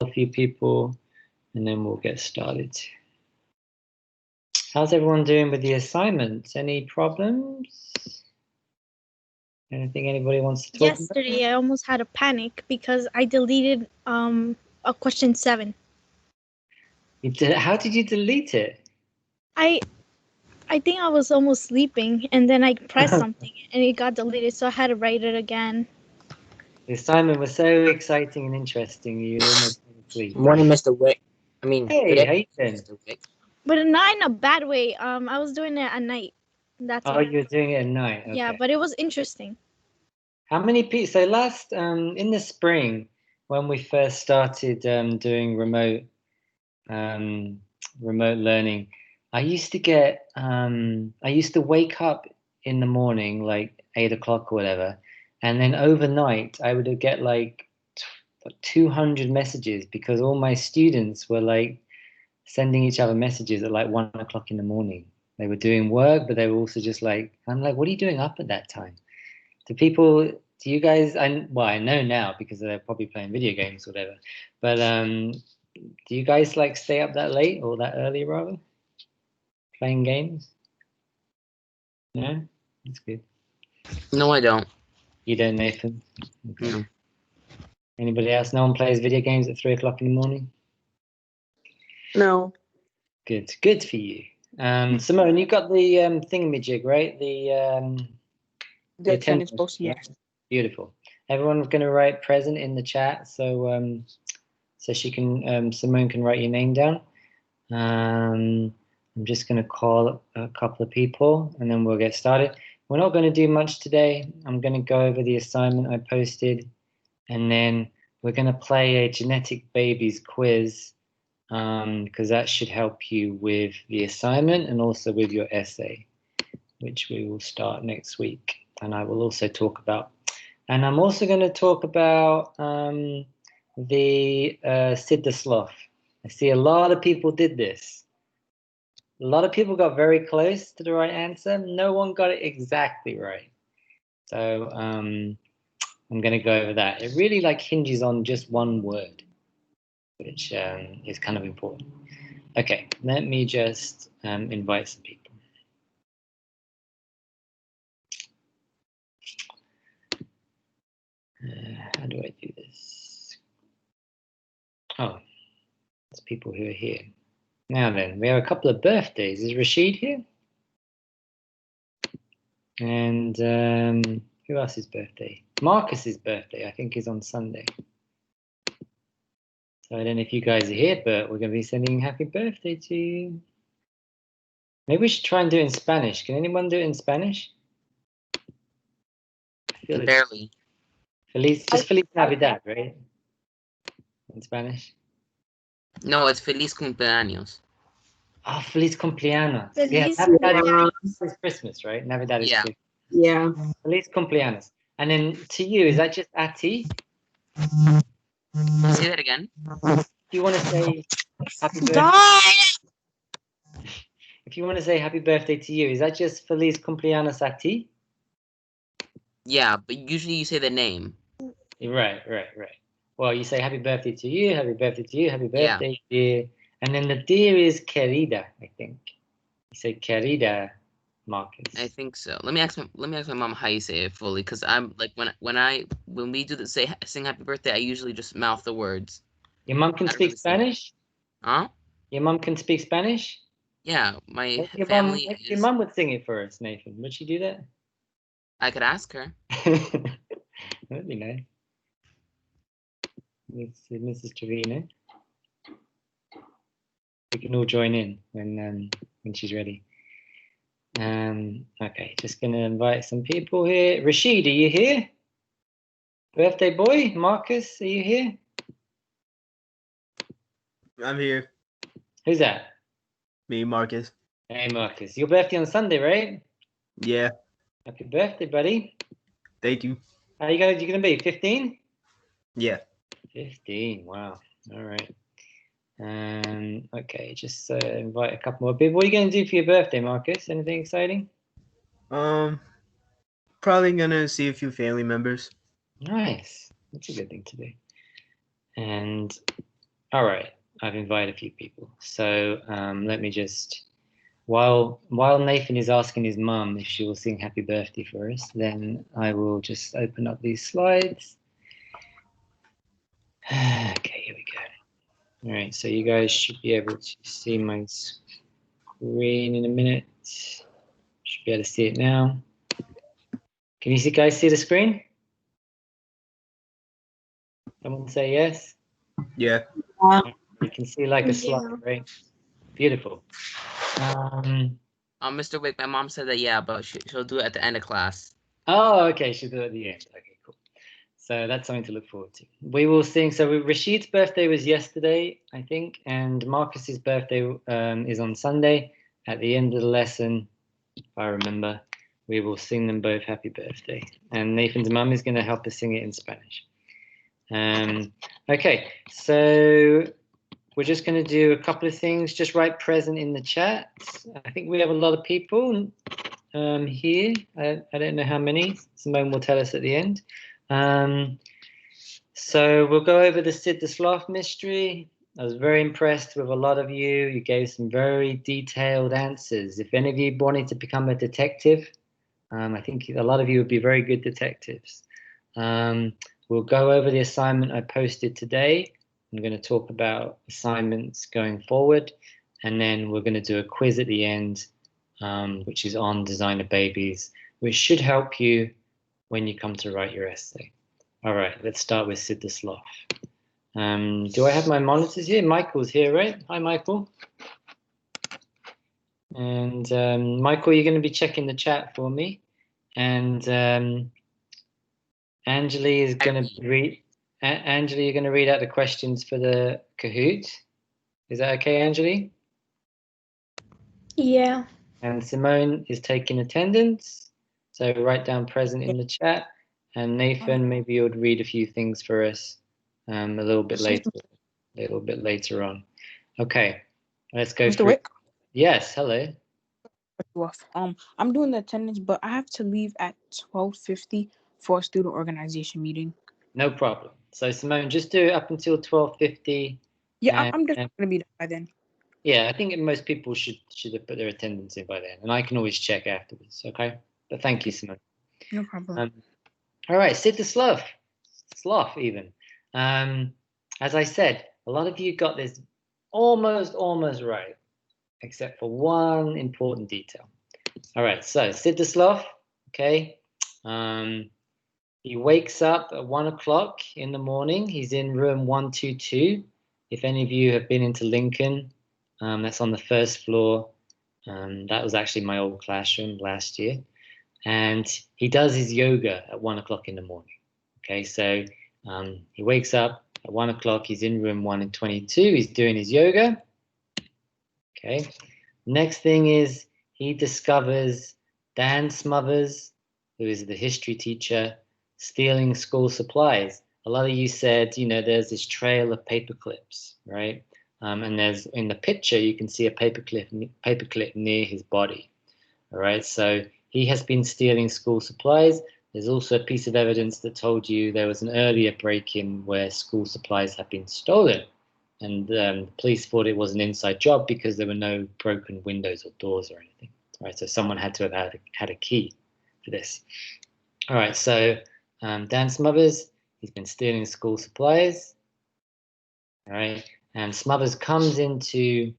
a few people, and then we'll get started. How's everyone doing with the assignments? Any problems? Anything anybody wants to talk about? Yesterday, I almost had a panic because I deleted a question 7. How did you delete it? I think I was almost sleeping, and then I pressed something, and it got deleted, so I had to write it again. The assignment was so exciting and interesting, you almost fell asleep. Morning, Mr. Wick. Hey, how you doing? Mr. Wick. But not in a bad way. I was doing it at night. That's Oh, why. you were doing it at night. Okay. Yeah, but it was interesting. How many people? So last in the spring, when we first started doing remote learning, I used to wake up in the morning like 8 o'clock or whatever, and then overnight I would get like 200 messages because all my students were like sending each other messages at like 1 o'clock in the morning. They were doing work, but they were also just like, I'm like, what are you doing up at that time? Do you guys, I know now because they're probably playing video games or whatever, but do you guys like stay up that late or that early rather? Playing games? No? That's good. No, I don't. You don't, Nathan? Okay. No. Anybody else? No one plays video games at 3 o'clock in the morning? No. Good. Good for you. Simone, you got the thingamajig, right? The attendance post, yeah. Beautiful. Everyone's going to write present in the chat, so she can Simone can write your name down. I'm just going to call a couple of people, and then we'll get started. We're not going to do much today. I'm going to go over the assignment I posted, and then we're going to play a genetic babies quiz, because that should help you with the assignment and also with your essay, which we will start next week. And I will also talk about, and I'm also going to talk about the Sid the Sloth. I see a lot of people did this. A lot of people got very close to the right answer. No one got it exactly right. So I'm going to go over that. It really like hinges on just one word, which is kind of important. Okay, let me just invite some people. How do I do this? Oh, there's people who are here. Now then, we have a couple of birthdays. Is Rashid here? And who else's birthday? Marcus's birthday, I think, is on Sunday. So I don't know if you guys are here, but we're going to be sending happy birthday to you. Maybe we should try and do it in Spanish. Can anyone do it in Spanish? Barely. Feliz Navidad, right? In Spanish? No, it's Feliz Cumpleaños. Oh, Feliz Cumpleaños. Feliz Navidad is Christmas, right? Navidad is Christmas. Yeah. Feliz Cumpleaños. And then to you, is that just a ti? Say that again. If you want to say happy birthday, if you want to say happy birthday to you, is that just Feliz Cumpleaños a ti? Yeah, but usually you say the name. Right. Well, you say happy birthday to you, happy birthday to you, happy birthday, dear. And then the dear is querida, I think. You say querida, Marcus. I think so. Let me ask my mom how you say it fully, because I'm like when we do the sing happy birthday, I usually just mouth the words. Your mom can speak Spanish? Huh? Your mom can speak Spanish? Yeah, my Your family Your mom would sing it for us, Nathan. Would she do that? I could ask her. That'd be nice. Mrs. Trevino. We can all join in when she's ready. Okay, just gonna invite some people here. Rashid, are you here? Birthday boy, Marcus, are you here? I'm here. Who's that? Me, Marcus. Hey, Marcus. Your birthday on Sunday, right? Yeah. Happy birthday, buddy. Thank you. How you gonna be? 15? Yeah. 15. Wow. All right. Okay, just invite a couple more people. What are you gonna do for your birthday, Marcus? Anything exciting? Probably gonna see a few family members. Nice. That's a good thing to do. And All right, I've invited a few people. So let me just, while Nathan is asking his mum if she will sing happy birthday for us, then I will just open up these slides. Okay, here we go. All right, so you guys should be able to see my screen in a minute. Should be able to see it now. Can you guys see the screen? Someone say yes. Yeah. You can see like a slide, right? Beautiful. Mr. Wick, my mom said that, yeah, but she'll do it at the end of class. Oh, okay, she'll do it at the end. Okay, cool. So that's something to look forward to. We will sing. So Rashid's birthday was yesterday, I think, and Marcus's birthday is on Sunday. At the end of the lesson, if I remember, we will sing them both happy birthday. And Nathan's mum is going to help us sing it in Spanish. Okay, so we're just going to do a couple of things. Just write present in the chat. I think we have a lot of people here. I don't know how many. Simone will tell us at the end. So we'll go over the Sid the Sloth mystery. I was very impressed with a lot of you. You gave some very detailed answers. If any of you wanted to become a detective, I think a lot of you would be very good detectives. We'll go over the assignment I posted today. I'm going to talk about assignments going forward, and then we're going to do a quiz at the end, which is on designer babies, which should help you when you come to write your essay. All right, let's start with Sid the Sloth. Do I have my monitors here? Michael's here, right? Hi, Michael. And Michael, you're going to be checking the chat for me. And Anjali is going to read. Anjali, you're going to read out the questions for the Kahoot. Is that okay, Anjali? Yeah. And Simone is taking attendance. So write down present in the chat. And Nathan, maybe you would read a few things for us a little bit later on. Okay, let's go Mr. through. Wick? Yes, hello. I'm doing the attendance, but I have to leave at 12:50 for a student organization meeting. No problem. So Simone, just do it up until 12:50. Yeah, I'm just gonna be done by then. Yeah, I think most people should have put their attendance in by then, and I can always check afterwards. Okay, but thank you, Simone. No problem. All right, Sid the Sloth even. As I said, a lot of you got this almost right, except for one important detail. All right, so Sid the Sloth, okay. He wakes up at 1 o'clock in the morning. He's in room 122. If any of you have been into Lincoln, that's on the first floor. That was actually my old classroom last year. And he does his yoga at 1 o'clock in the morning. Okay, so he wakes up at 1 o'clock. He's in room 122. He's doing his yoga. Okay. Next thing is he discovers Dan Smothers, who is the history teacher, stealing school supplies. A lot of you said, you know, there's this trail of paper clips, right? And there's in the picture you can see a paperclip near his body. All right, so he has been stealing school supplies. There's also a piece of evidence that told you there was an earlier break-in where school supplies had been stolen, and the police thought it was an inside job because there were no broken windows or doors or anything. All right, so someone had to have had a key for this. All right, so Dan Smothers, he's been stealing school supplies. All right, and Smothers comes into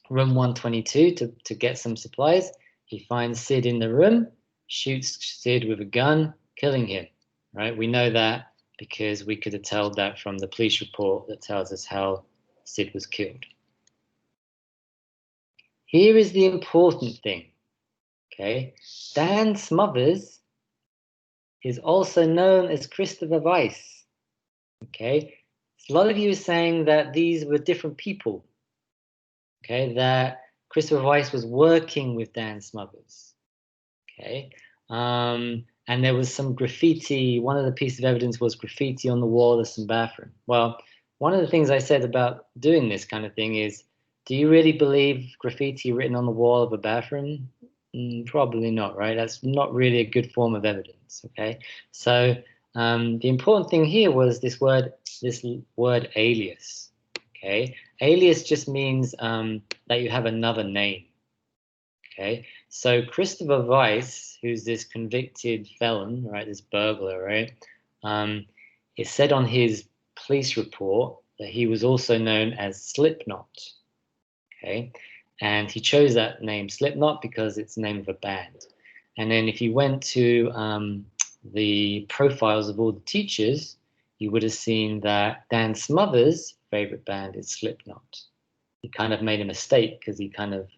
room 122 to get some supplies. He finds Sid in the room, shoots Sid with a gun, killing him. Right, we know that because we could have told that from the police report that tells us how Sid was killed. Here is the important thing. Okay, Dan Smothers is also known as Christopher Weiss. Okay, a lot of you are saying that these were different people. Okay, that Christopher Weiss was working with Dan Smothers. Okay, and there was some graffiti. One of the pieces of evidence was graffiti on the wall of some bathroom. Well, one of the things I said about doing this kind of thing is, do you really believe graffiti written on the wall of a bathroom? Probably not, right? That's not really a good form of evidence. Okay, so the important thing here was this word alias. Okay, alias just means that you have another name. Okay, so Christopher Weiss, who's this convicted felon, right, this burglar, right, it said on his police report that he was also known as Slipknot. Okay, and he chose that name Slipknot because it's the name of a band. And then if you went to the profiles of all the teachers, you would have seen that Dan Smothers' favorite band is Slipknot. He kind of made a mistake because he kind of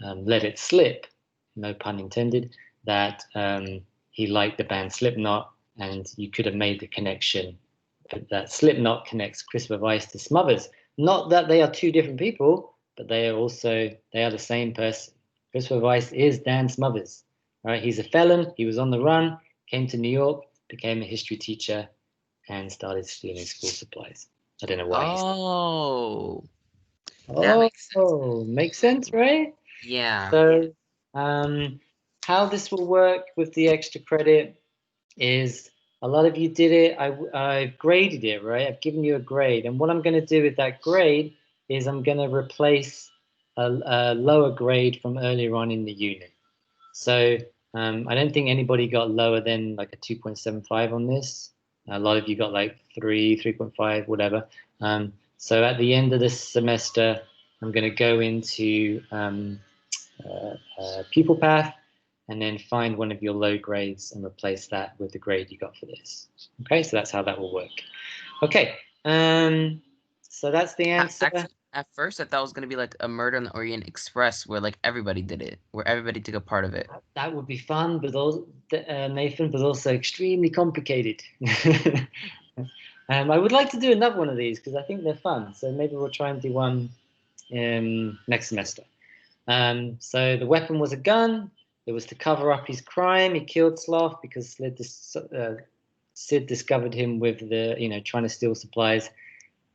let it slip, no pun intended, that he liked the band Slipknot, and you could have made the connection that Slipknot connects Christopher Weiss to Smothers. Not that they are two different people, but they are the same person. Christopher Weiss is Dan Smothers. Right? He's a felon. He was on the run, came to New York, became a history teacher, and started stealing school supplies. I don't know why. That makes sense. Makes sense, right? Yeah. So, how this will work with the extra credit is a lot of you did it. I've graded it, right? I've given you a grade, and what I'm going to do with that grade is I'm going to replace a lower grade from earlier on in the unit. So I don't think anybody got lower than like a 2.75 on this. A lot of you got like 3.5, whatever. So at the end of this semester, I'm going to go into pupil path and then find one of your low grades and replace that with the grade you got for this. Okay, so that's how that will work. Okay, so that's the answer. Actually, at first I thought it was gonna be like a Murder on the Orient Express, where like everybody did it, where everybody took a part of it. That would be fun, but also, Nathan, but also extremely complicated. I would like to do another one of these because I think they're fun. So maybe we'll try and do one next semester. So the weapon was a gun. It was to cover up his crime. He killed Sloth because Sid discovered him with trying to steal supplies,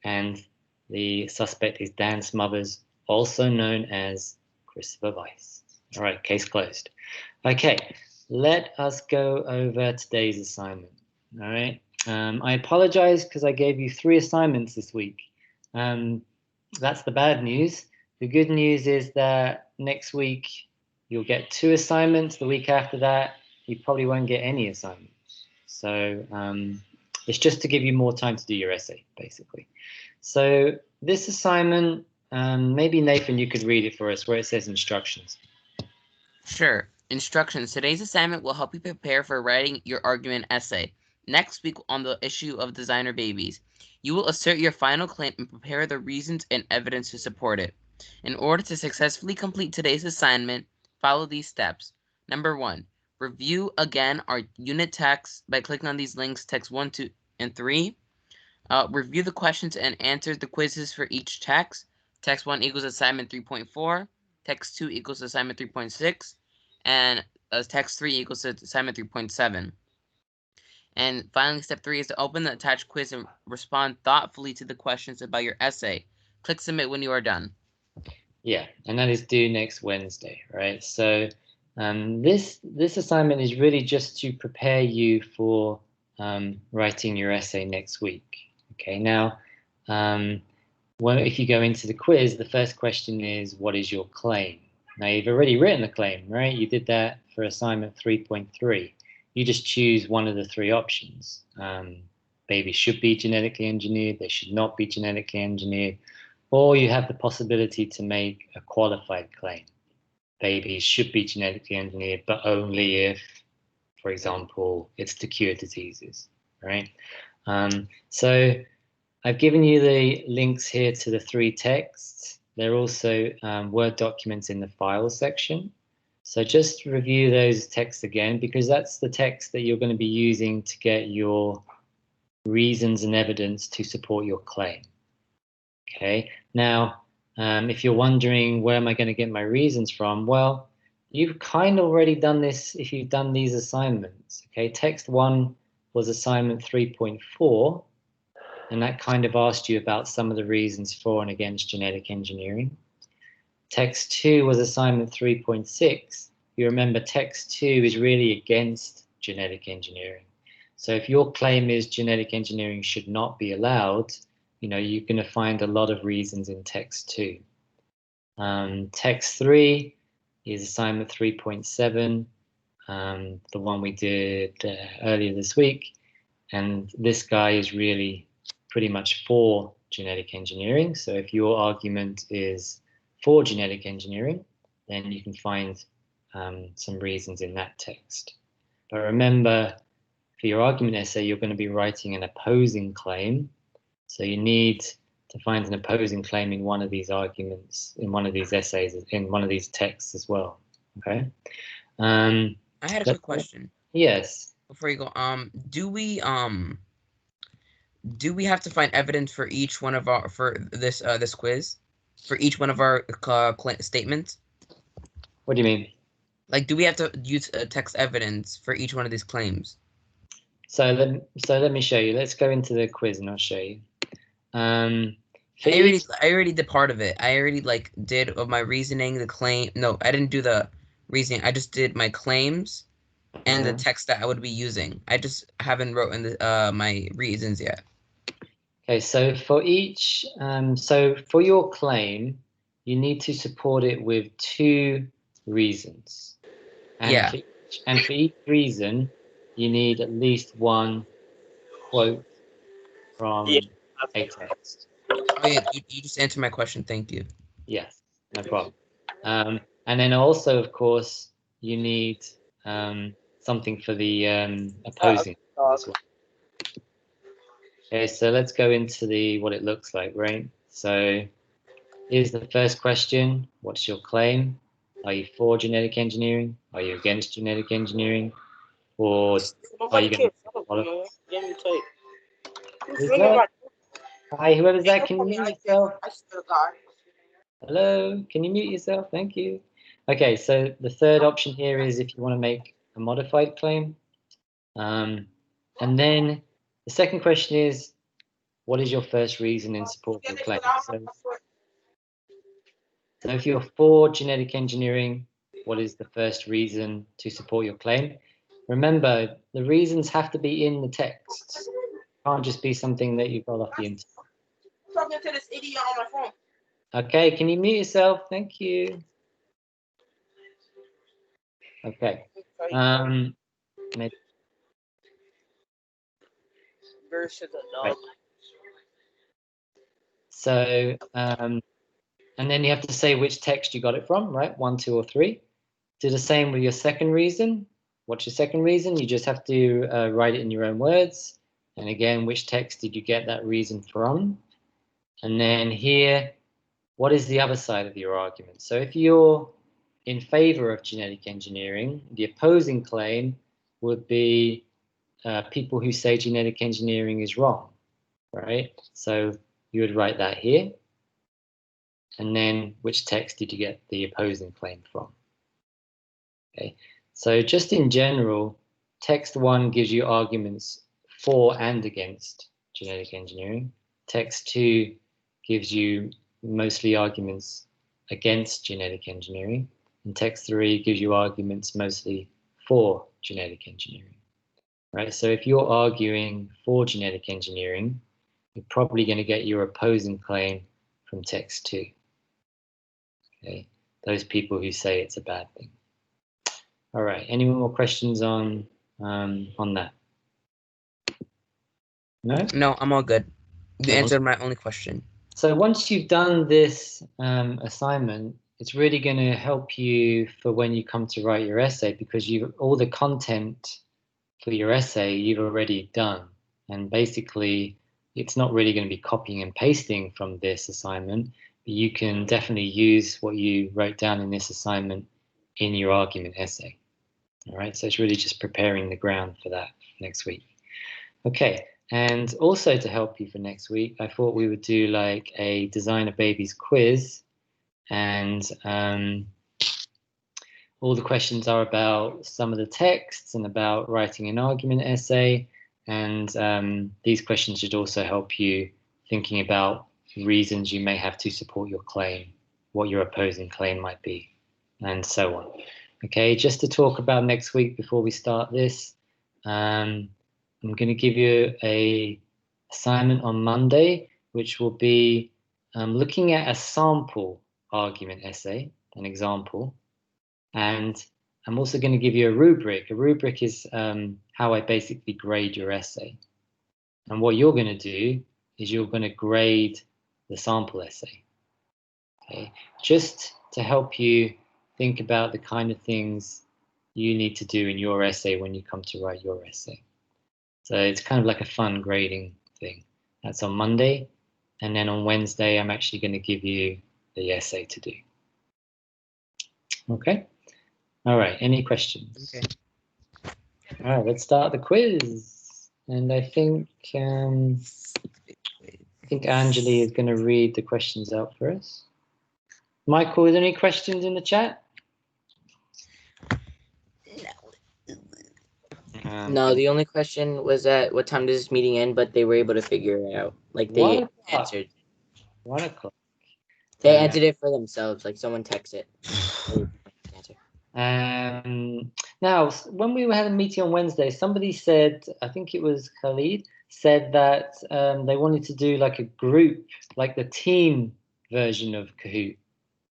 and the suspect is Dan Smothers, also known as Christopher Weiss. All right, case closed. Okay, let us go over today's assignment. All right, I apologize because I gave you 3 assignments this week. That's the bad news. The good news is that next week you'll get 2 assignments. The week after that, you probably won't get any assignments. So it's just to give you more time to do your essay, basically. So this assignment, maybe Nathan, you could read it for us where it says instructions. Sure. Instructions. Today's assignment will help you prepare for writing your argument essay. Next week on the issue of designer babies, you will assert your final claim and prepare the reasons and evidence to support it. In order to successfully complete today's assignment, follow these steps. Number 1, review again our unit text by clicking on these links, text 1, 2, and 3. Review the questions and answer the quizzes for each text. Text 1 equals assignment 3.4. Text 2 equals assignment 3.6. And text 3 equals to assignment 3.7. And finally, step 3 is to open the attached quiz and respond thoughtfully to the questions about your essay. Click submit when you are done. Yeah, and that is due next Wednesday, right? So this assignment is really just to prepare you for writing your essay next week. Okay, now, if you go into the quiz, the first question is, what is your claim? Now, you've already written the claim, right? You did that for assignment 3.3. You just choose one of the 3 options. Babies should be genetically engineered, they should not be genetically engineered, or you have the possibility to make a qualified claim. Babies should be genetically engineered, but only if, for example, it's to cure diseases, right? So I've given you the links here to the 3 texts. They're also Word documents in the file section. So just review those texts again, because that's the text that you're going to be using to get your reasons and evidence to support your claim. Okay, now, if you're wondering where am I going to get my reasons from, well, you've kind of already done this if you've done these assignments. Okay, text 1 was assignment 3.4, and that kind of asked you about some of the reasons for and against genetic engineering. Text 2 was assignment 3.6. You remember text 2 is really against genetic engineering. So if your claim is genetic engineering should not be allowed, you're going to find a lot of reasons in text 2. Text 3 is assignment 3.7, the one we did earlier this week. And this guy is really pretty much for genetic engineering. So if your argument is for genetic engineering, then you can find some reasons in that text. But remember, for your argument essay, you're going to be writing an opposing claim. So you need to find an opposing claim in one of these arguments, in one of these essays, in one of these texts as well. Okay. I had a quick question. Yes. Before you go, do we have to find evidence for each one of our this quiz, for each one of our statements? What do you mean? Like, do we have to use text evidence for each one of these claims? So let me show you. Let's go into the quiz and I'll show you. I already did part of it. I already did of my reasoning, the claim. No, I didn't do the reasoning. I just did my claims and the text that I would be using. I just haven't written my reasons yet. Okay, so for each, so for your claim, you need to support it with 2 reasons. And for each reason, you need at least 1 quote from a text. Oh yeah, you just answered my question. Thank you. Yes, no problem. And then also, of course, you need something for the opposing as well. Okay, so let's go into what it looks like, right? So here's the first question. What's your claim? Are you for genetic engineering? Are you against genetic engineering? Or are you going to follow? Hi, whoever's that, can you mute yourself? Hello, can you mute yourself? Thank you. Okay, so the third option here is if you want to make a modified claim. And then the second question is, what is your first reason in support of the claim? So if you're for genetic engineering, what is the first reason to support your claim? Remember, the reasons have to be in the text. It can't just be something that you got off the internet. Talking to this idiot on my phone. Okay, can you mute yourself? Thank you. Okay. Right. So, and then you have to say which text you got it from, right? 1, 2, or 3. Do the same with your second reason. What's your second reason? You just have to write it in your own words. And again, which text did you get that reason from? And then here, what is the other side of your argument? So if you're in favor of genetic engineering, the opposing claim would be people who say genetic engineering is wrong, right? So you would write that here. And then which text did you get the opposing claim from? Okay, so just in general, text 1 gives you arguments for and against genetic engineering. Text 2 gives you mostly arguments against genetic engineering. And text 3 gives you arguments mostly for genetic engineering, right? So if you're arguing for genetic engineering, you're probably going to get your opposing claim from text 2. Okay, those people who say it's a bad thing. All right, any more questions on that? No? No, I'm all good. You answered my only question. So once you've done this assignment, it's really going to help you for when you come to write your essay, because all the content for your essay you've already done. And basically, it's not really going to be copying and pasting from this assignment. But you can definitely use what you wrote down in this assignment in your argument essay. All right, so it's really just preparing the ground for that next week. Okay, and also to help you for next week, I thought we would do like a Designer Babies quiz, and all the questions are about some of the texts and about writing an argument essay, and these questions should also help you thinking about reasons you may have to support your claim, what your opposing claim might be, and so on. Okay, just to talk about next week before we start this, I'm going to give you a assignment on Monday, which will be looking at a sample argument essay, an example, and I'm also going to give you a rubric. A rubric is how I basically grade your essay. And what you're going to do is you're going to grade the sample essay. Okay? Just to help you think about the kind of things you need to do in your essay when you come to write your essay. So it's kind of like a fun grading thing. That's on Monday. And then on Wednesday, I'm actually going to give you the essay to do. Okay? All right, any questions? Okay. All right, let's start the quiz. And I think Anjali is going to read the questions out for us. Michael, are there any questions in the chat? No, the only question was at what time does this meeting end, but they were able to figure it out. Like they 1 o'clock. answered. 1 o'clock. They answered it for themselves. Like someone texted. Now, when we had a meeting on Wednesday, somebody said, I think it was Khalid, said that they wanted to do like a group, like the team version of Kahoot.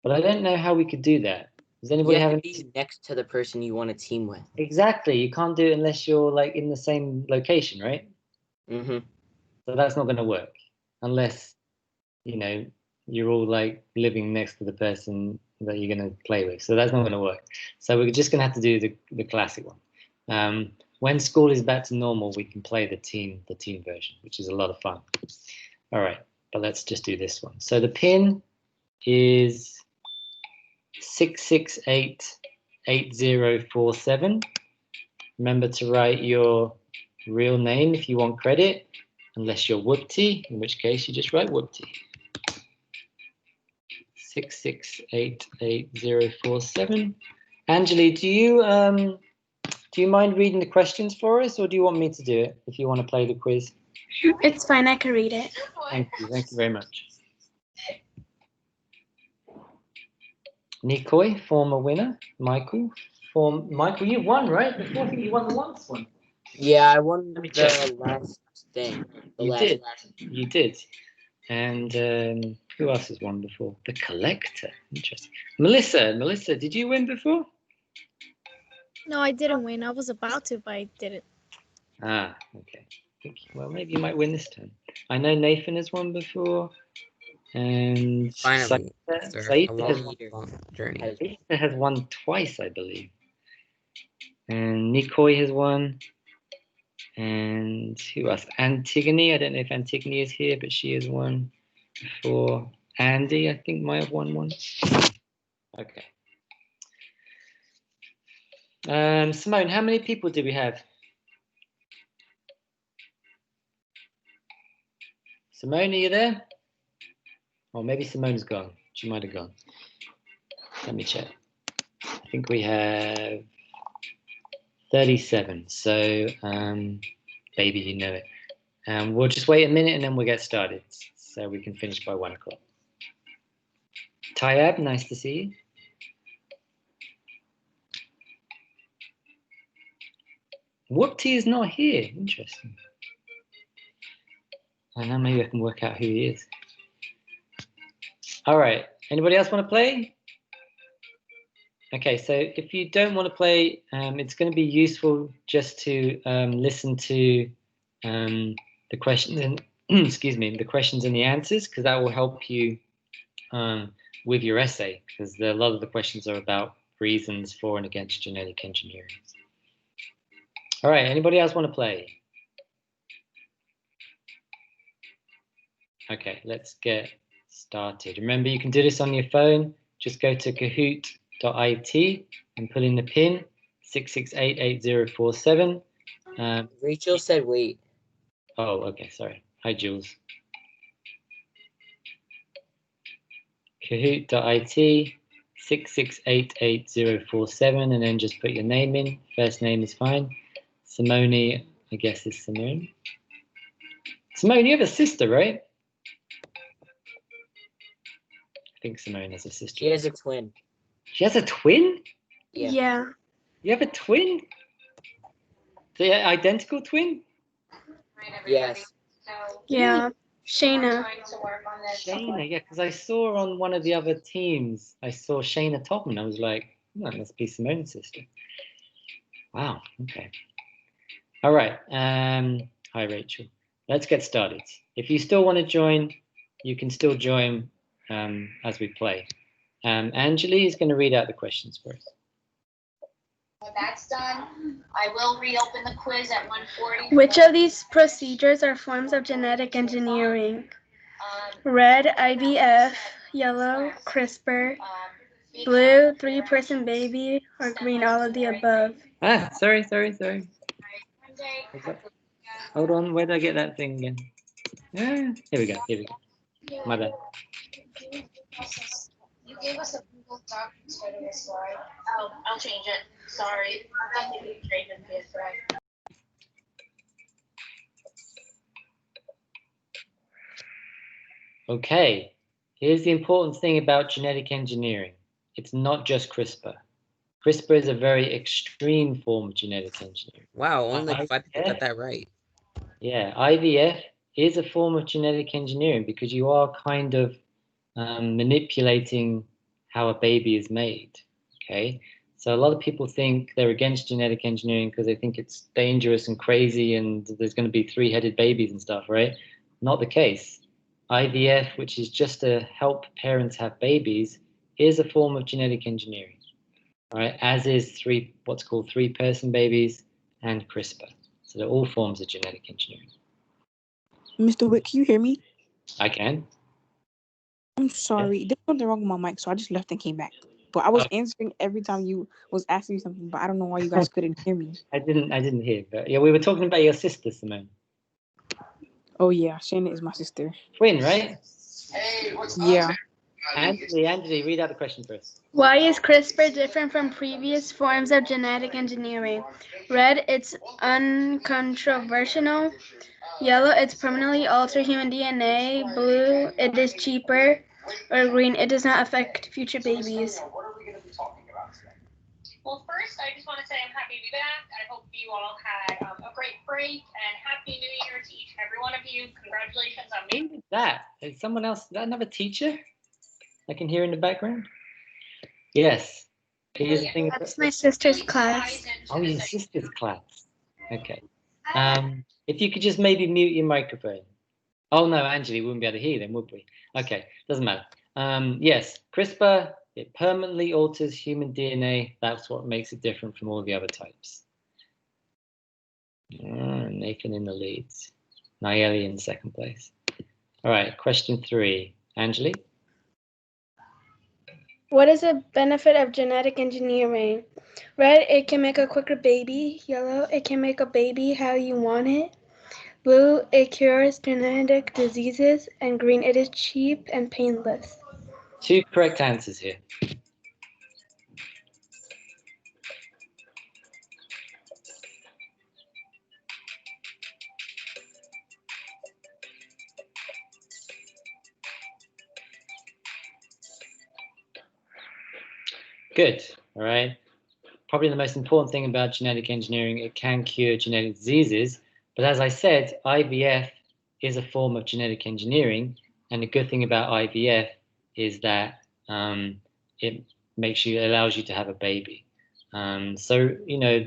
But I don't know how we could do that. Does anybody have to be next to the person you want to team with? Exactly. You can't do it unless you're like in the same location, right? Mm-hmm. So that's not going to work unless, you know, you're all like living next to the person that you're going to play with. So that's not going to work. So we're just going to have to do the classic one. When school is back to normal, we can play the team version, which is a lot of fun. All right, but let's just do this one. So the pin is 6688047. Remember to write your real name if you want credit, unless you're Whoopty, in which case you just write Whoopty. 6688047. Anjali, do you mind reading the questions for us, or do you want me to do it if you want to play the quiz? It's fine, I can read it. Thank you very much. Nikoi, former winner. Michael, you won, right? Before, I think you won the last one. Yeah, I won the check. last thing. You did. And who else has won before? The Collector. Interesting. Melissa, did you win before? No, I didn't win. I was about to, but I didn't. Ah, okay. Well, maybe you might win this time. I know Nathan has won before. And finally, Saeed a long journey. Alisa has won twice, I believe. And Nikoi has won. And who else? Antigone. I don't know if Antigone is here, but she has won before. Andy, I think, might have won once. Okay. Simone, how many people do we have? Simone, are you there? Or maybe Simone's gone. She might have gone. Let me check. I think we have 37. So, baby, you know it. We'll just wait a minute and then we'll get started so we can finish by 1 o'clock. Tayab, nice to see you. Whoopty is not here. Interesting. I know, maybe I can work out who he is. All right. Anybody else want to play? Okay, so if you don't want to play, it's going to be useful just to listen to the questions and excuse me, the questions and the answers, because that will help you with your essay, because a lot of the questions are about reasons for and against genetic engineering. All right, anybody else want to play? Okay, let's get started. Remember, you can do this on your phone. Just go to kahoot.it and put in the pin 6688047. Rachel said wait. Oh, okay, sorry. Hi, Jules. Kahoot.it 6688047, and then just put your name in. First name is fine. Simone, I guess, is Simone. Simone, you have a sister, right? I think Simone has a sister. She has a twin. She has a twin? Yeah. You have a twin? The identical twin? Yes. Yeah. Shayna. Shayna, yeah, because I saw on one of the other teams, I saw Shayna Topman. I was like, oh, that must be Simone's sister. Wow, okay. All right. Hi, Rachel. Let's get started. If you still want to join, you can still join as we play. Angeli is going to read out the questions for us. When that's done, I will reopen the quiz at 1:40. Which of these procedures are forms of genetic engineering? Red, IVF, yellow, CRISPR, blue, three-person baby, or green, all of the above. Ah, sorry. Hold on, where did I get that thing again? Yeah, here we go. My bad. You gave us a Google Doc instead of a slide. Oh, I'll change it. Sorry. I'm going to be trained in PS5. Okay, here's the important thing about genetic engineering. It's not just CRISPR. CRISPR is a very extreme form of genetic engineering. Wow, only like 5 people got that right. Yeah, IVF is a form of genetic engineering because you are kind of manipulating how a baby is made, okay? So a lot of people think they're against genetic engineering because they think it's dangerous and crazy and there's going to be three-headed babies and stuff, right? Not the case. IVF, which is just to help parents have babies, is a form of genetic engineering, all right? As is what's called three-person babies and CRISPR. So they're all forms of genetic engineering. Mr. Wick, can you hear me? I can. I'm sorry. There's something wrong with my mic, so I just left and came back. But I was answering every time you was asking me something, but I don't know why you guys couldn't hear me. I didn't hear, but yeah, we were talking about your sister, Simone. Oh yeah, Shayna is my sister. Twin, right? Hey, what's Yeah. up? Angeli, read out the question first. Why is CRISPR different from previous forms of genetic engineering? Red, it's uncontroversial. Yellow, it's permanently alter human DNA. Blue, it is cheaper. Or green, it does not affect future babies. What are we going to be talking about today? Well, first, I just want to say I'm happy to be back. I hope you all had a great break and Happy New Year to each and every one of you. Congratulations on me. Who is that? Is someone else? Is that another teacher? I can hear in the background. Yes. Here's the thing. That's my sister's class. Oh, your sister's class. Okay. If you could just maybe mute your microphone. Oh no, Angeli, we wouldn't be able to hear you then, would we? Okay, doesn't matter. Yes, CRISPR, it permanently alters human DNA. That's what makes it different from all the other types. Nathan in the leads. Nayeli in second place. All right, question 3. Angeli? What is the benefit of genetic engineering? Red, it can make a quicker baby. Yellow, it can make a baby how you want it. Blue, it cures genetic diseases. And green, it is cheap and painless. 2 correct answers here. Good, all right. Probably the most important thing about genetic engineering, it can cure genetic diseases. But as I said, IVF is a form of genetic engineering. And the good thing about IVF is that it allows you to have a baby. So, you know,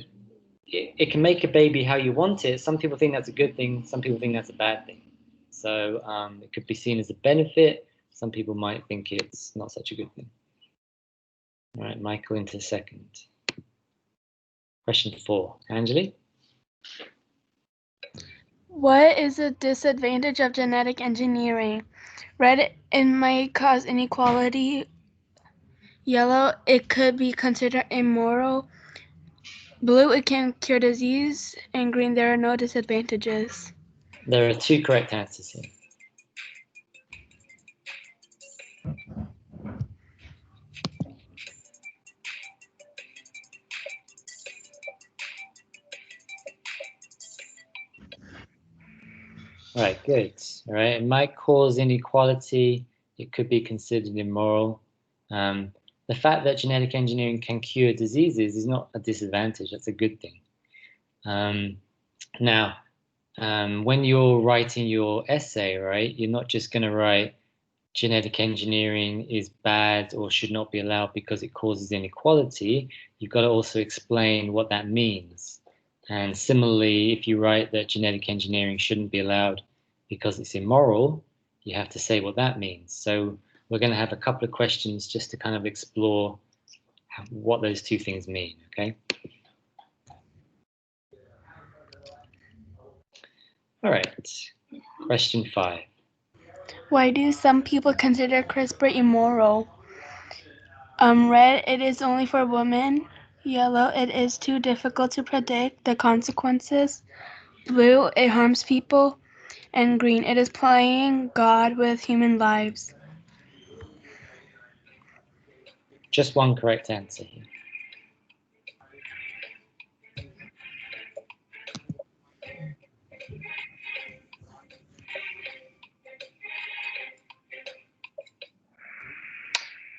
it can make a baby how you want it. Some people think that's a good thing. Some people think that's a bad thing. So it could be seen as a benefit. Some people might think it's not such a good thing. All right, Michael into second. Question 4. Angeli? What is the disadvantage of genetic engineering? Red, it might cause inequality. Yellow, it could be considered immoral. Blue, it can cure disease. And green, there are no disadvantages. There are 2 correct answers here. All right, good. All right, it might cause inequality. It could be considered immoral. The fact that genetic engineering can cure diseases is not a disadvantage. That's a good thing. Now, when you're writing your essay, right, you're not just going to write genetic engineering is bad or should not be allowed because it causes inequality. You've got to also explain what that means. And similarly, if you write that genetic engineering shouldn't be allowed because it's immoral, you have to say what that means. So we're going to have a couple of questions just to kind of explore what those two things mean, okay? All right, question 5. Why do some people consider CRISPR immoral? Red, it is only for women. Yellow, it is too difficult to predict the consequences. Blue, it harms people. And green, it is playing God with human lives. Just one correct answer here.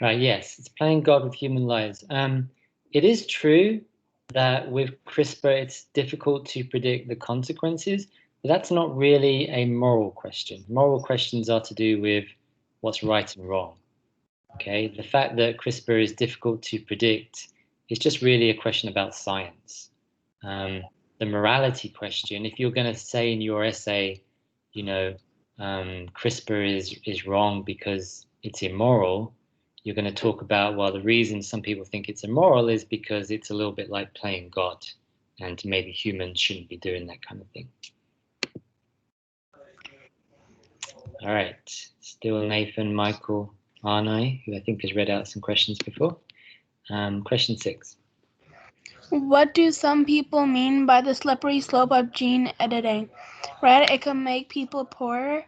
Right, yes, it's playing God with human lives. It is true that with CRISPR, it's difficult to predict the consequences, but that's not really a moral question. Moral questions are to do with what's right and wrong. Okay, the fact that CRISPR is difficult to predict is just really a question about science. The morality question, if you're going to say in your essay, you know, CRISPR is wrong because it's immoral, you're going to talk about, well, the reason some people think it's immoral is because it's a little bit like playing God, and maybe humans shouldn't be doing that kind of thing. All right, still Nathan, Michael, Arnai, who I think has read out some questions before. Question 6. What do some people mean by the slippery slope of gene editing? Red, it can make people poorer.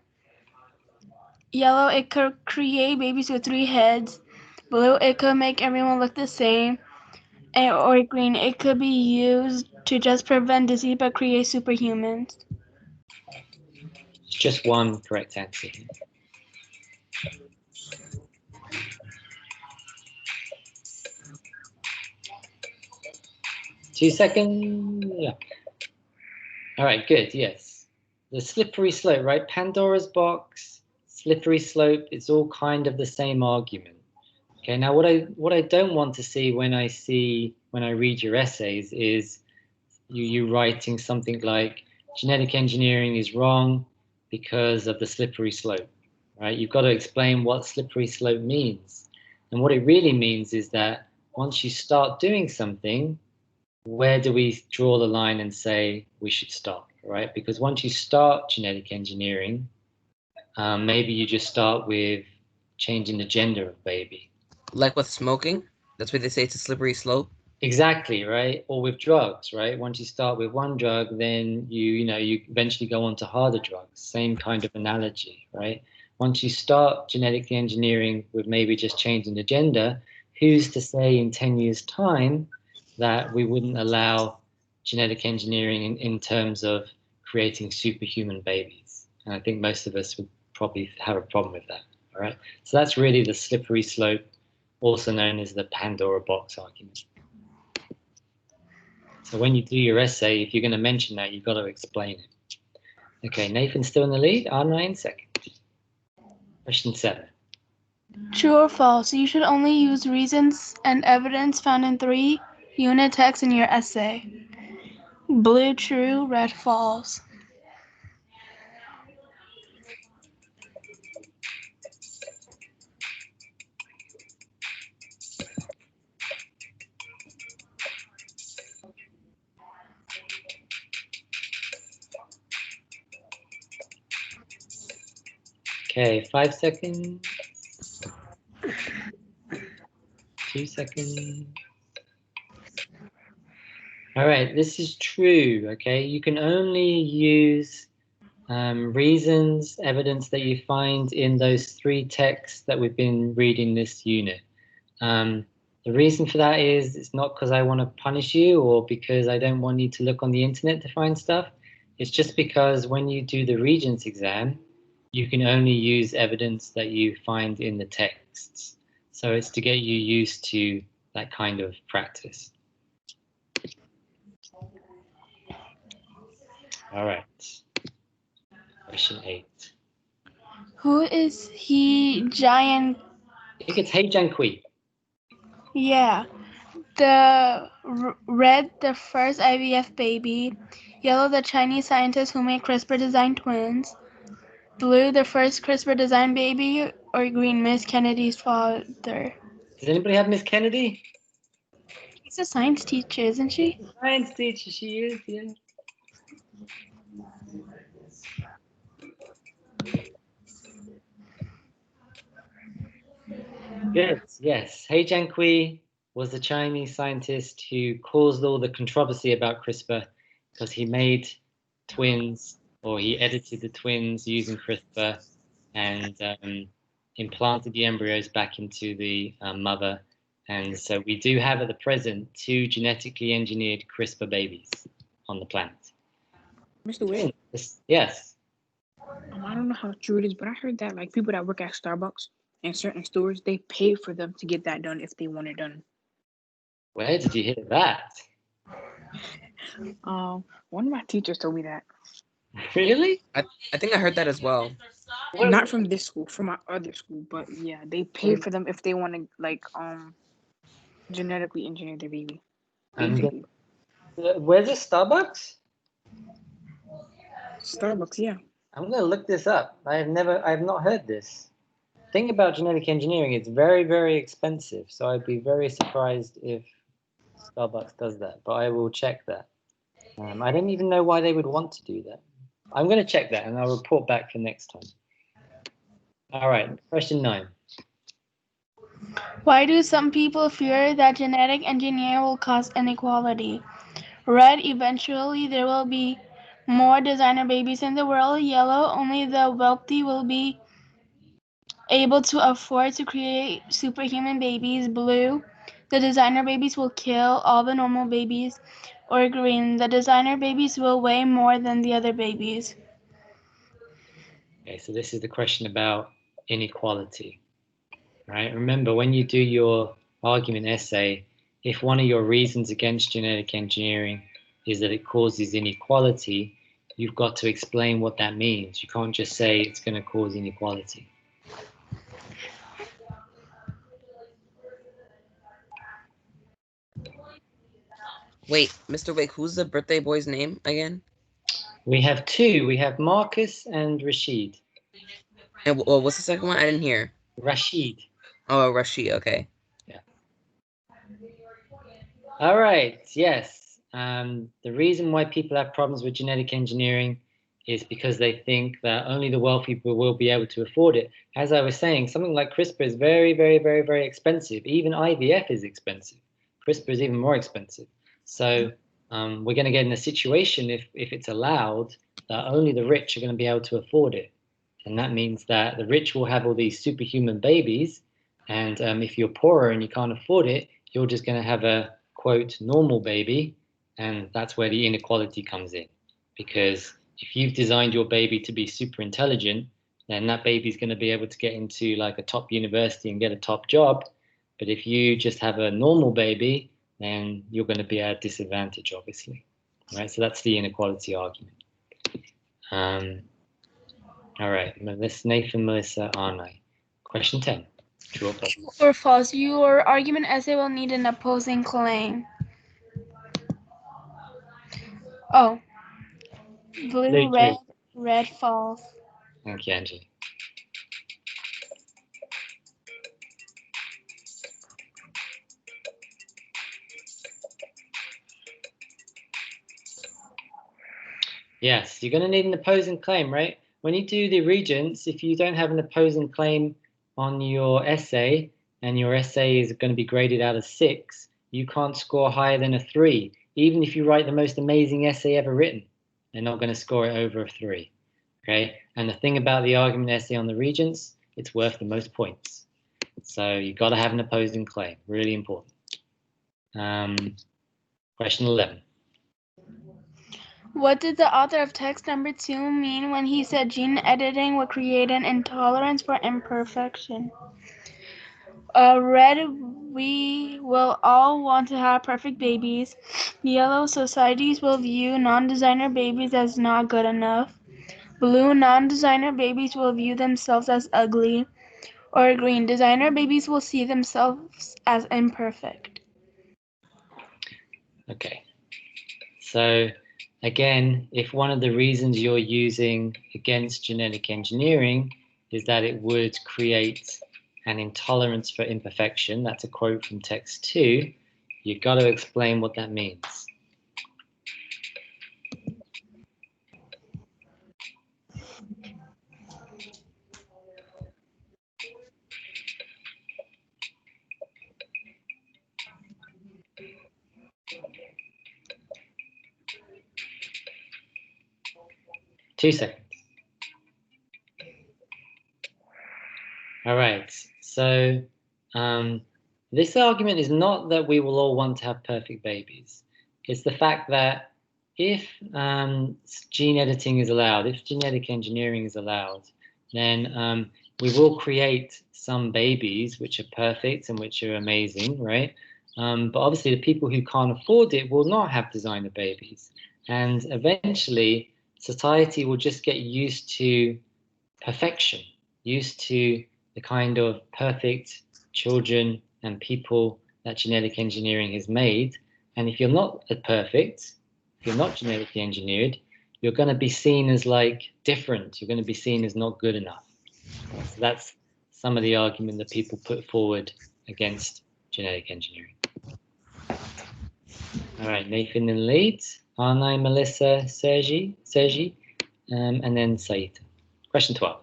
Yellow, it could create babies with 3 heads. Blue, it could make everyone look the same. Or green, it could be used to just prevent disease but create superhumans. It's just one correct answer here. Two seconds. Yeah. All right, good. Yes. The slippery slope, right? Pandora's box, slippery slope, it's all kind of the same argument. Okay, now what I don't want to see when I read your essays is you writing something like genetic engineering is wrong because of the slippery slope, right? You've got to explain what slippery slope means. And what it really means is that once you start doing something, where do we draw the line and say we should stop, right? Because once you start genetic engineering, maybe you just start with changing the gender of baby. Like with smoking, that's why they say it's a slippery slope. Exactly, right? Or with drugs, right? Once you start with one drug, then you eventually go on to harder drugs. Same kind of analogy, right? Once you start genetically engineering with maybe just changing the gender, who's to say in 10 years' time that we wouldn't allow genetic engineering in terms of creating superhuman babies? And I think most of us would probably have a problem with that, all right? So that's really the slippery slope, also known as the Pandora box argument. So when you do your essay, if you're going to mention that, you've got to explain it. Okay, Nathan's still in the lead. Arnai in second. Question 7. True or false? You should only use reasons and evidence found in 3 unit texts in your essay. Blue, true. Red, false. Okay, 5 seconds. 2 seconds. All right, this is true, okay? You can only use reasons, evidence that you find in those 3 texts that we've been reading this unit. The reason for that is it's not because I want to punish you or because I don't want you to look on the internet to find stuff. It's just because when you do the Regents exam, you can only use evidence that you find in the texts. So it's to get you used to that kind of practice. All right. Question 8. Who is he giant? I think it's He Jiankui. Yeah. The red, the first IVF baby. Yellow, the Chinese scientist who made CRISPR-designed twins. Blue, the first CRISPR-designed baby. Or green, Miss Kennedy's father. Does anybody have Miss Kennedy? She's a science teacher, isn't she? Science teacher, she is, yeah. Good, yes. He Jiankui was the Chinese scientist who caused all the controversy about CRISPR because he made twins, or he edited the twins using CRISPR and implanted the embryos back into the mother. And so we do have at the present 2 genetically engineered CRISPR babies on the planet. Mr. Wick, Yes. I don't know how true it is, but I heard that like people that work at Starbucks and certain stores, they pay for them to get that done if they want it done. Where did you hear that? One of my teachers told me that. Really? I think I heard that as well. Not from this school, from my other school, but yeah, they pay for them if they want to like genetically engineer their baby. Basically. Where's it? Starbucks? Starbucks, yeah. I'm gonna look this up. I have not heard this. Thing about genetic engineering, it's very, very expensive. So I'd be very surprised if Starbucks does that. But I will check that. I don't even know why they would want to do that. I'm gonna check that and I'll report back for next time. All right, question 9. Why do some people fear that genetic engineering will cause inequality? Red, eventually there will be more designer babies in the world. Yellow, only the wealthy will be able to afford to create superhuman babies. Blue, the designer babies will kill all the normal babies. Or green, the designer babies will weigh more than the other babies. Okay, so this is the question about inequality, right? Remember, when you do your argument essay, if one of your reasons against genetic engineering is that it causes inequality, you've got to explain what that means. You can't just say it's going to cause inequality. Wait, Mr. Wake, who's the birthday boy's name again? We have 2. We have Marcus and Rashid. And what's the second one? I didn't hear. Rashid. Oh, Rashid, okay. Yeah. All right, yes. The reason why people have problems with genetic engineering is because they think that only the wealthy people will be able to afford it. As I was saying, something like CRISPR is very, very, very, very expensive. Even IVF is expensive. CRISPR is even more expensive. So we're going to get in a situation, if it's allowed, that only the rich are going to be able to afford it. And that means that the rich will have all these superhuman babies. And if you're poorer and you can't afford it, you're just going to have a, quote, normal baby. And that's where the inequality comes in. Because if you've designed your baby to be super intelligent, then that baby's going to be able to get into like a top university and get a top job. But if you just have a normal baby, then you're going to be at a disadvantage, obviously. Right? So that's the inequality argument. All right, Nathan, Melissa, Arnai. Question 10. True or false? True or false? Your argument essay will need an opposing claim. Oh. Blue, red, false. Thank you, Angie. Yes, you're going to need an opposing claim, right? When you do the regents, if you don't have an opposing claim on your essay, and your essay is going to be graded out of 6, you can't score higher than a 3. Even if you write the most amazing essay ever written, they're not going to score it over a 3. Okay? And the thing about the argument essay on the regents, it's worth the most points. So you've got to have an opposing claim. Really important. Question 11. What did the author of text number 2 mean when he said gene editing would create an intolerance for imperfection? Red, we will all want to have perfect babies. Yellow, societies will view non-designer babies as not good enough. Blue, non-designer babies will view themselves as ugly. Or green, designer babies will see themselves as imperfect. Okay. So again, if one of the reasons you're using against genetic engineering is that it would create an intolerance for imperfection, that's a quote from text 2, you've got to explain what that means. Two seconds. All right, so this argument is not that we will all want to have perfect babies. It's the fact that if gene editing is allowed, if genetic engineering is allowed, then we will create some babies which are perfect and which are amazing, right? But obviously the people who can't afford it will not have designer babies. And eventually society will just get used to perfection, used to the kind of perfect children and people that genetic engineering has made. And if you're not perfect, if you're not genetically engineered, you're going to be seen as like different. You're going to be seen as not good enough. So that's some of the argument that people put forward against genetic engineering. All right, Nathan in the lead, Arnai, Melissa, Sergi, and then Saita. Question 12.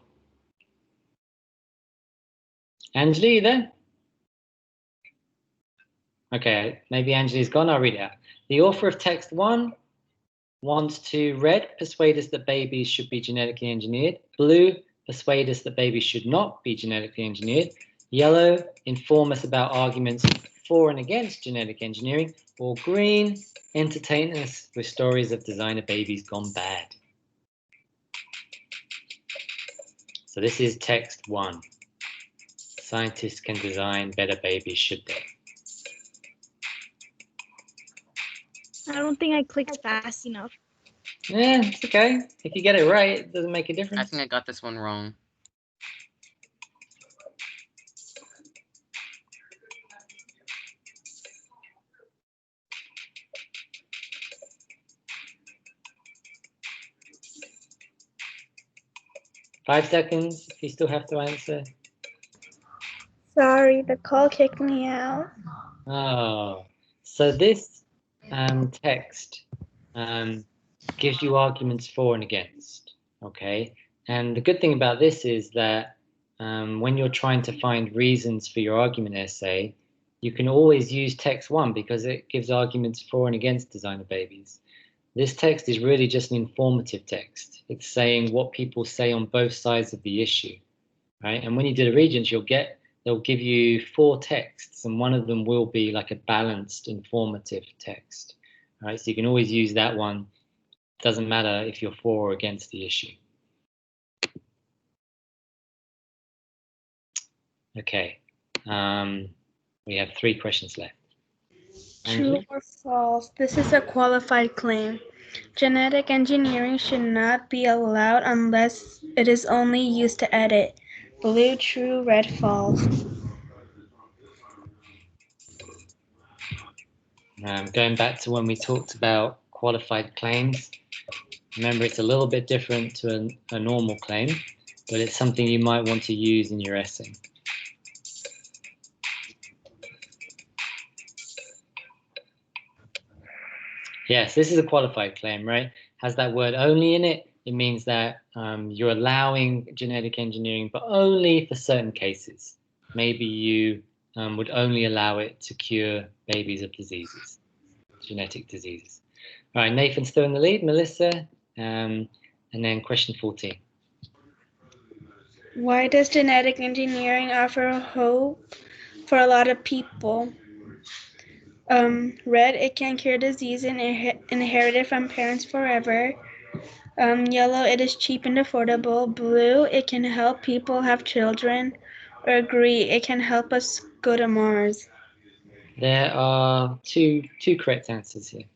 Anjali, you there? Okay, maybe Anjali's gone. I'll read it out. The author of text 1 wants to: red, persuade us that babies should be genetically engineered. Blue, persuade us that babies should not be genetically engineered. Yellow, inform us about arguments for and against genetic engineering. Or green, entertain us with stories of designer babies gone bad. So this is text 1. Scientists can design better babies, should they? I don't think I clicked fast enough. Yeah, it's okay. If you get it right, it doesn't make a I difference. think I got this one wrong. Five seconds, if you still have to answer. Sorry, the call kicked me out. Oh, so this text gives you arguments for and against, okay? And the good thing about this is that when you're trying to find reasons for your argument essay, you can always use text 1 because it gives arguments for and against designer babies. This text is really just an informative text. It's saying what people say on both sides of the issue, right? And when you do the Regents, they'll give you 4 texts, and one of them will be like a balanced, informative text, right? So you can always use that one. Doesn't matter if you're for or against the issue. Okay, we have 3 questions left. True or false? This is a qualified claim. Genetic engineering should not be allowed unless it is only used to edit. Blue, true, red, false. Going back to when we talked about qualified claims, remember it's a little bit different to a normal claim, but it's something you might want to use in your essay. Yes, this is a qualified claim, right? Has that word only in it. It means that you're allowing genetic engineering, but only for certain cases. Maybe you would only allow it to cure babies of diseases, genetic diseases. All right, Nathan's still in the lead, Melissa, and then question 14. Why does genetic engineering offer hope for a lot of people? Red, it can cure disease and inherited from parents forever. Yellow, it is cheap and affordable. Blue, it can help people have children. Or green, it can help us go to Mars. There are two correct answers here.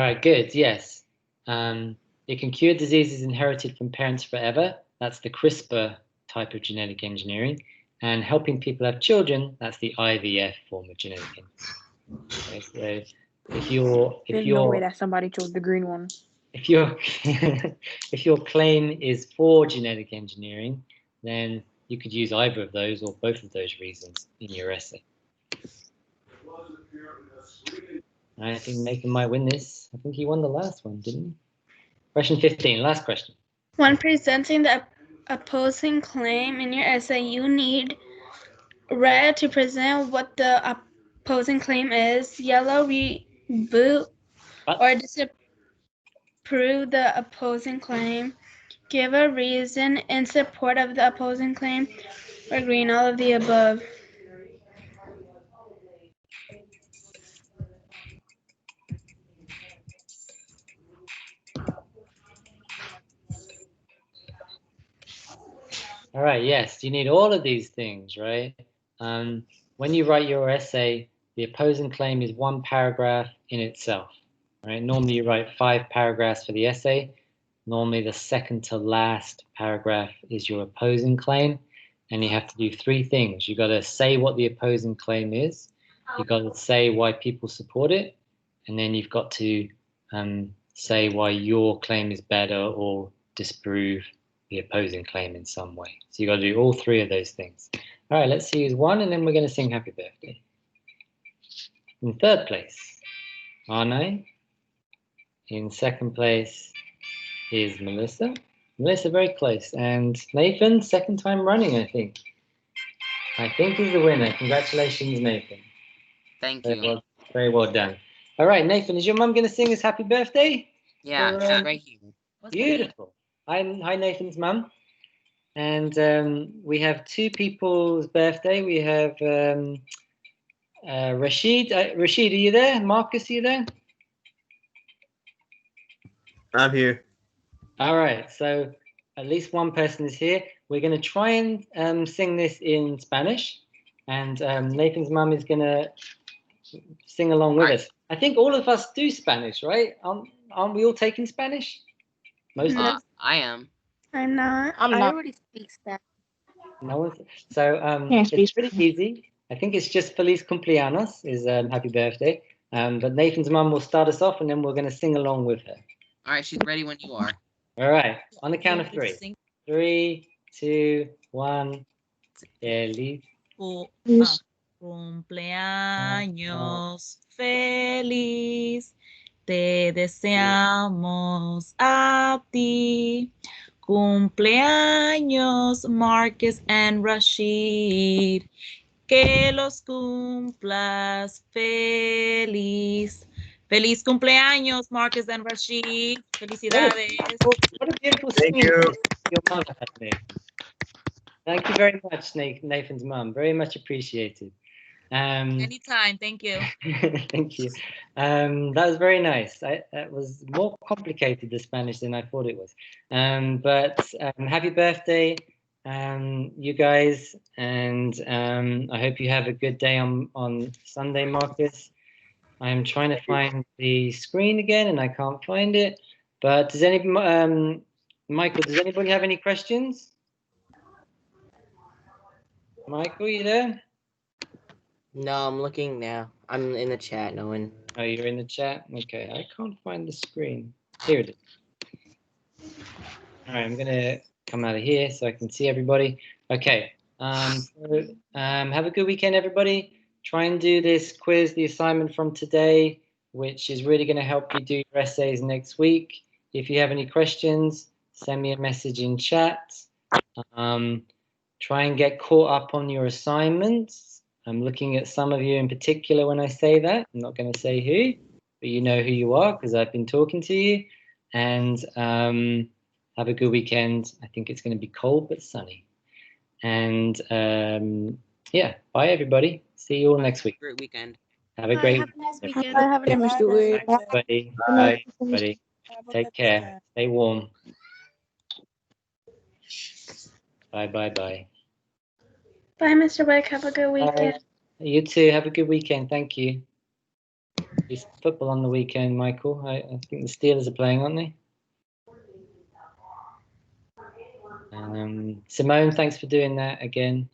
All right, good. Yes. It can cure diseases inherited from parents forever. That's the CRISPR type of genetic engineering. And helping people have children, that's the IVF form of genetic engineering. Okay, so There's no way that somebody chose the green one. if your if your claim is for genetic engineering, then you could use either of those or both of those reasons in your essay. I think Nathan might win this. I think he won the last one, didn't he? Question 15, last question. When presenting the opposing claim in your essay, you need red to present what the opposing claim is, yellow reboot or disapprove the opposing claim, give a reason in support of the opposing claim, or green, all of the above. All right, yes, you need all of these things, right? When you write your essay, the opposing claim is one paragraph in itself, right? Normally you write 5 paragraphs for the essay. Normally the second to last paragraph is your opposing claim, and you have to do 3 things. You got to say what the opposing claim is, you got to say why people support it, and then you've got to say why your claim is better or disprove the opposing claim in some way. So you got to do all 3 of those things. All right, let's see who's won, and then we're going to sing happy birthday. In 3rd place, Arne. In 2nd place is Melissa. Melissa, very close. And Nathan, 2nd time running, I think. I think he's the winner. Congratulations, Nathan. Thank you. Very well done. All right, Nathan, is your mum going to sing us happy birthday? Yeah, she's right here. Beautiful. Hi, Nathan's mum. And we have 2 people's birthday. We have Rashid. Rashid, are you there? Marcus, are you there? I'm here. All right, so at least one person is here. We're going to try and sing this in Spanish, and Nathan's mum is going to sing along with us. I think all of us do Spanish, right? Aren't we all taking Spanish? Most of us? I am. I'm not. I'm I not. already speak Spanish. No one. So it's pretty easy. I think it's just Feliz Cumpleaños is happy birthday. But Nathan's mum will start us off, and then we're going to sing along with her. All right, she's ready when you are. All right, on the count of 3. 3, 2, 1. Feliz cumpleaños feliz. Te deseamos a ti. Cumpleaños, Marcus and Rashid. Que los cumplas feliz. Feliz cumpleaños, Marcus and Rashid. Felicidades. What a beautiful Thank singing you. voice your mum had, Nathan. Thank you very much, Nathan's mum. Very much appreciated. Anytime. Thank you. Thank you. That was very nice. That was more complicated, the Spanish, than I thought it was. But happy birthday, you guys, and I hope you have a good day on Sunday, Marcus. I'm trying to find the screen again, and I can't find it. But does anybody, Michael, does anybody have any questions? Michael, you there? No, I'm looking now. I'm in the chat, no one. Oh, you're in the chat? Okay, I can't find the screen. Here it is. All right, I'm gonna come out of here so I can see everybody. Okay, have a good weekend, everybody. Try and do this quiz, the assignment from today, which is really gonna help you do your essays next week. If you have any questions, send me a message in chat. Try and get caught up on your assignments. I'm looking at some of you in particular when I say that. I'm not going to say who, but you know who you are because I've been talking to you. And have a good weekend. I think it's going to be cold but sunny. And yeah, bye everybody. See you all next week. Great weekend. Have a great weekend. Have a nice weekend. Bye, everybody. Bye, everybody. Take care. Stay warm. Bye, bye, bye. Bye, Mr. Wick. Have a good weekend. You too. Have a good weekend. Thank you. It's football on the weekend, Michael. I think the Steelers are playing, aren't they? Simone, thanks for doing that again.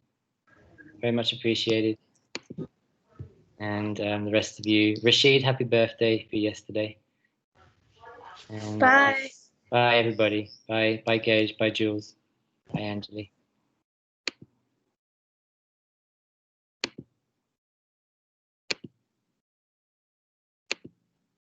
Very much appreciated. And the rest of you. Rashid, happy birthday for yesterday. And, Bye. bye, everybody. Bye, Gage. Bye, Jules. Bye, Angeli.